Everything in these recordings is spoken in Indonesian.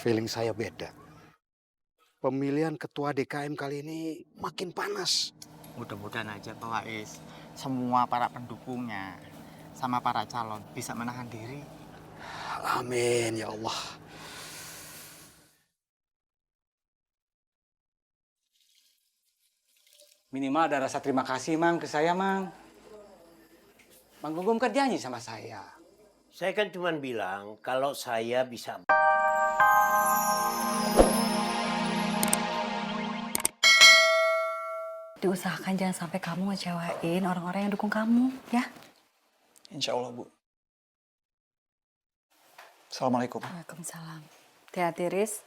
Feeling saya beda. Pemilihan ketua DKM kali ini makin panas. Mudah-mudahan aja Pak Wais, semua para pendukungnya sama para calon bisa menahan diri. Amin ya Allah. Minimal ada rasa terima kasih, Mang, ke saya, Mang. Mang Gugum kan janji sama saya. Saya kan cuma bilang kalau saya bisa. Diusahakan jangan sampai kamu ngecewain orang-orang yang dukung kamu, ya? Insya Allah, Bu. Assalamualaikum. Waalaikumsalam. Hati-hati, Riz.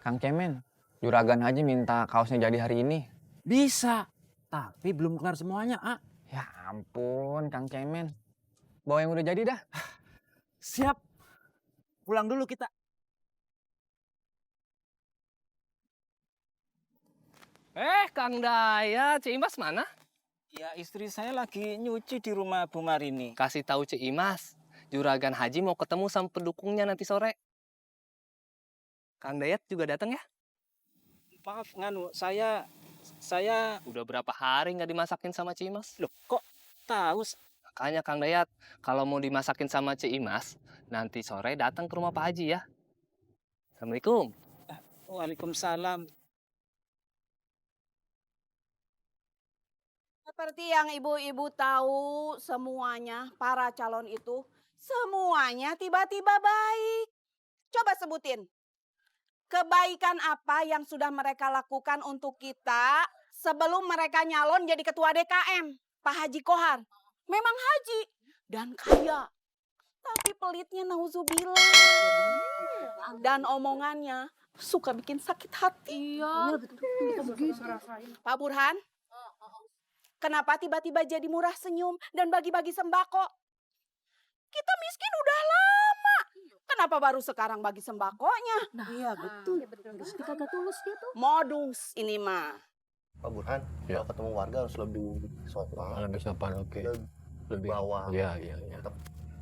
Kang Cemen, Juragan Haji minta kaosnya jadi hari ini. Bisa, tapi belum kelar semuanya, ah. Ya ampun, Kang Cemen. Bawa yang udah jadi dah. Siap. Pulang dulu kita. Kang Dayat, Cik Imas mana? Ya, istri saya lagi nyuci di rumah Bu Marini. Kasih tahu Cik Imas, Juragan Haji mau ketemu sama pendukungnya nanti sore. Kang Dayat juga datang ya? Maaf, saya Udah berapa hari nggak dimasakin sama Cik Imas? loh kok tahu? Makanya Kang Dayat, kalau mau dimasakin sama Cik Imas, nanti sore datang ke rumah Pak Haji ya. Assalamualaikum. Waalaikumsalam. Seperti yang ibu-ibu tahu semuanya, para calon itu semuanya tiba-tiba baik. Coba sebutin, kebaikan apa yang sudah mereka lakukan untuk kita sebelum mereka nyalon jadi ketua DKM, Pak Haji Kohar. Memang haji dan kaya, tapi pelitnya nauzubillah. Dan omongannya suka bikin sakit hati. Iya, Pak Burhan, kenapa tiba-tiba jadi murah senyum dan bagi-bagi sembako? Kita miskin udah lama. Kenapa baru sekarang bagi sembakonya? Iya betul. Kagak tulus dia tuh. Modus ini mah. Pak Burhan, kalau ketemu warga harus lebih sopan. Lebih sopan, oke. Lebih bawah. Iya.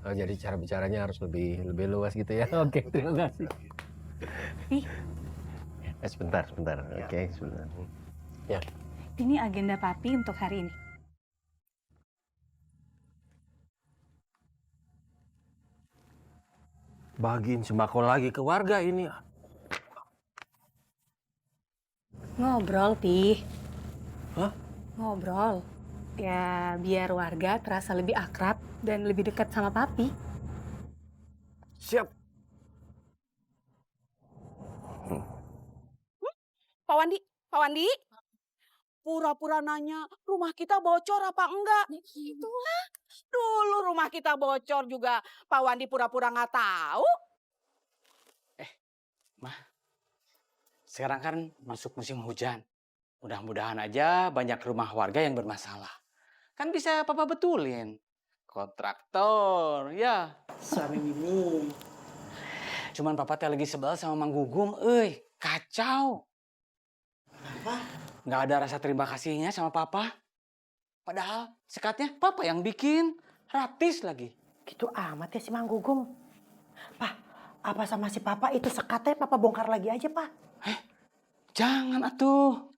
Oh, jadi cara bicaranya harus lebih luas gitu ya. Oke, terima kasih. Sebentar. Ya. Oke, sebentar. Ya. Ini agenda Papi untuk hari ini. Bagiin sembako lagi ke warga ini. Ngobrol, Pi. Hah? Ngobrol. Ya, biar warga terasa lebih akrab dan lebih dekat sama Papi. Siap. Pak Wandi. Pura-pura nanya rumah kita bocor apa enggak? Gitu. Hah? Dulu rumah kita bocor juga Pak Wandi pura-pura nggak tahu. Sekarang kan masuk musim hujan. Mudah-mudahan aja banyak rumah warga yang bermasalah. Kan bisa Papa betulin. Kontraktor, ya. Suami Mimi. Cuman Papa teh lagi sebel sama Mang Gugum, kacau. Kenapa? Nggak ada rasa terima kasihnya sama Papa. Padahal sekatnya Papa yang bikin, gratis lagi. Gitu amat ya si Mang Gugum. Pak, apa sama si Papa itu sekatnya Papa bongkar lagi aja, Pak. Jangan atuh.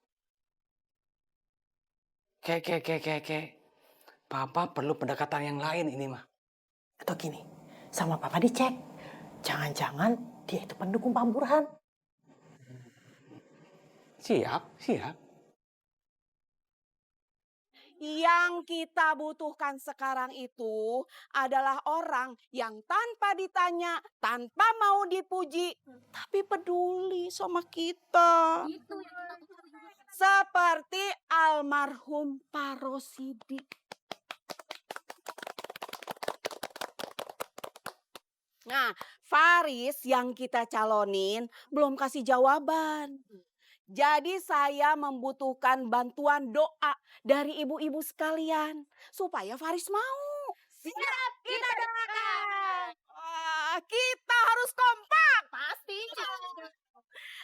Papa perlu pendekatan yang lain ini mah. Atau gini, sama Papa dicek. Jangan-jangan dia itu pendukung Pak Burhan. Siap. Yang kita butuhkan sekarang itu adalah orang yang tanpa ditanya, tanpa mau dipuji, tapi peduli sama kita. Seperti almarhum Pak Rosidi. Nah, Faris yang kita calonin belum kasih jawaban. Jadi saya membutuhkan bantuan doa dari ibu-ibu sekalian supaya Faris mau. Siap, kita doakan. Kita harus kompak. Pastinya.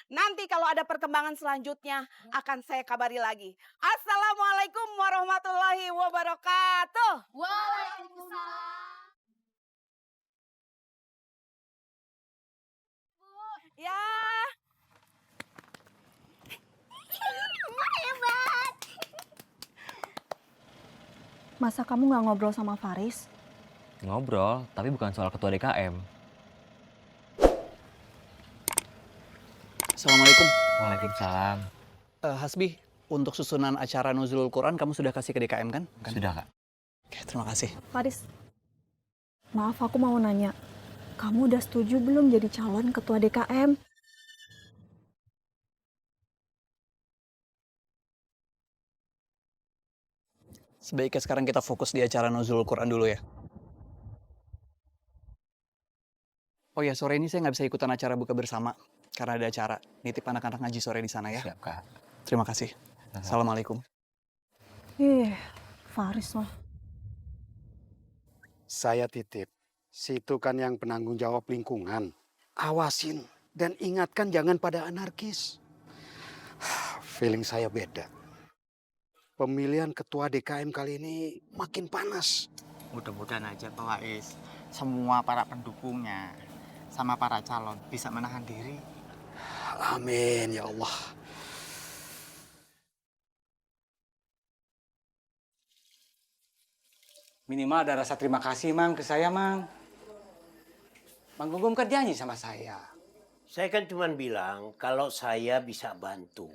Nanti kalau ada perkembangan selanjutnya akan saya kabari lagi. Assalamualaikum warahmatullahi wabarakatuh. Waalaikumsalam. Masa kamu nggak ngobrol sama Faris? Ngobrol, tapi bukan soal ketua DKM. Assalamualaikum. Waalaikumsalam. Hasbi, untuk susunan acara Nuzulul Quran kamu sudah kasih ke DKM kan? Sudah, Kak. Oke, terima kasih. Faris, maaf aku mau nanya. Kamu udah setuju belum jadi calon ketua DKM? Sebaiknya sekarang kita fokus di acara Nuzulul Quran dulu ya. Oh ya, sore ini saya nggak bisa ikutan acara buka bersama karena ada acara nitip anak-anak ngaji sore di sana ya. Siap, Kak. Terima kasih. Assalamualaikum. Faris lah. Saya titip. Situ kan yang penanggung jawab lingkungan. Awasin dan ingatkan jangan pada anarkis. Feeling saya beda. Pemilihan ketua DKM kali ini makin panas. Mudah-mudahan aja Pak Wais, semua para pendukungnya sama para calon bisa menahan diri. Amin ya Allah. Minimal ada rasa terima kasih, Mang, ke saya, Mang. Mang Gugum kan janji sama saya. Saya kan cuma bilang kalau saya bisa bantu.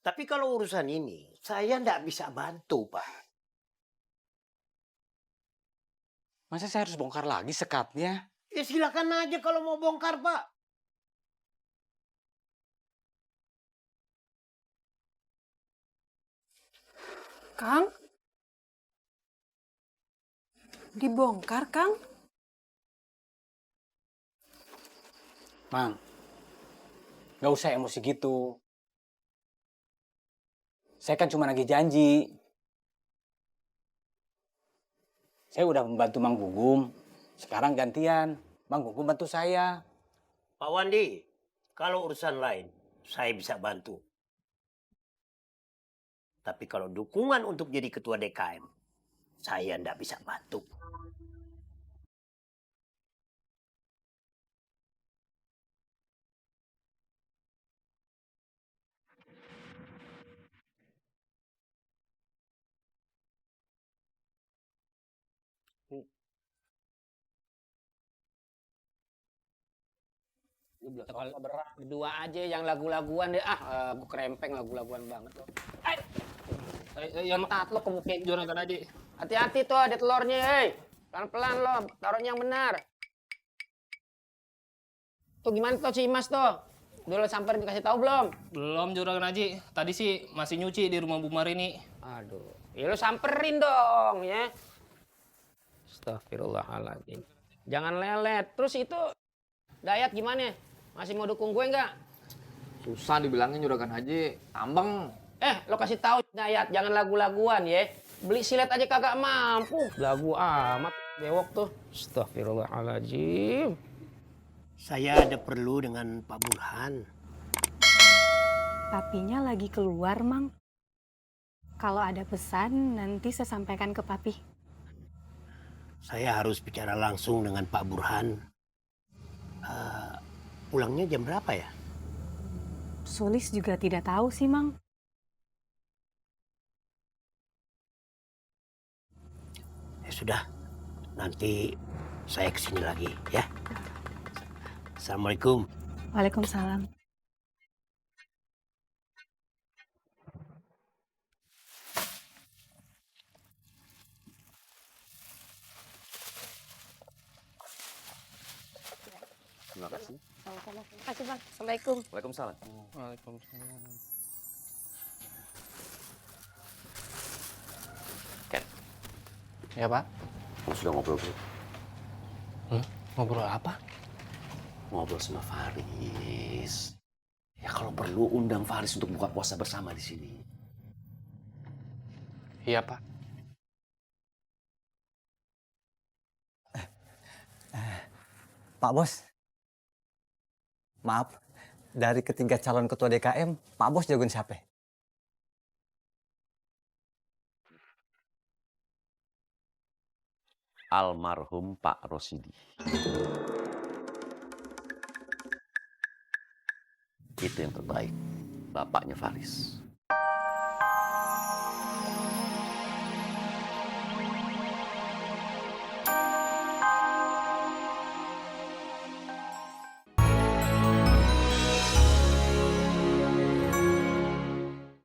Tapi kalau urusan ini, saya nggak bisa bantu, Pak. Masa saya harus bongkar lagi sekatnya? Ya silakan aja kalau mau bongkar, Pak. Kang? Dibongkar, Kang? Mang, nggak usah emosi gitu. Saya kan cuma lagi janji. Saya udah membantu Mang Gugum. Sekarang gantian, Mang Gugum bantu saya. Pak Wandi, kalau urusan lain, saya bisa bantu. Tapi kalau dukungan untuk jadi ketua DKM, saya nggak bisa bantu. Kalau berat berdua aja yang lagu-laguan deh. Gue kerempeng lagu-laguan banget lo. Yang tat lo kemukain juragan aja. Hati-hati tuh ada telurnya, hei. Pelan-pelan lo, taruhnya yang benar. Tuh gimana tuh si Imas tuh? Udah lo samperin dikasih tahu belum? Belum juragan Haji. Tadi sih masih nyuci di rumah Bu Marini. Aduh, ya lo samperin dong ya. Astagfirullahaladzim. Jangan lelet. Terus itu Dayat gimana? Masih mau dukung gue nggak? Susah dibilangin juragan Haji, tambeng. Lo kasih tahu Dayat, jangan lagu-laguan ya. Beli silet aja kagak mampu. Lagu amat, bewok tuh. Astagfirullahaladzim. Saya ada perlu dengan Pak Burhan. Papinya lagi keluar, Mang. Kalau ada pesan, nanti saya sampaikan ke Papi. Saya harus bicara langsung dengan Pak Burhan. Pulangnya jam berapa ya? Sulis juga tidak tahu sih, Mang. Ya sudah, nanti saya kesini lagi ya. Assalamualaikum. Waalaikumsalam. Terima kasih. Terima kasih, Bang. Assalamualaikum. Waalaikumsalam. Waalaikumsalam. Ken, Ya, Pak. kamu sudah ngobrol belum? Ngobrol apa? Ngobrol sama Faris. Ya kalau perlu undang Faris untuk buka puasa bersama di sini. Iya, Pak. Pak Bos, maaf, dari ketiga calon ketua DKM, Pak Bos jagoin siapa? Almarhum Pak Rosidi. Itu yang terbaik, bapaknya Faris.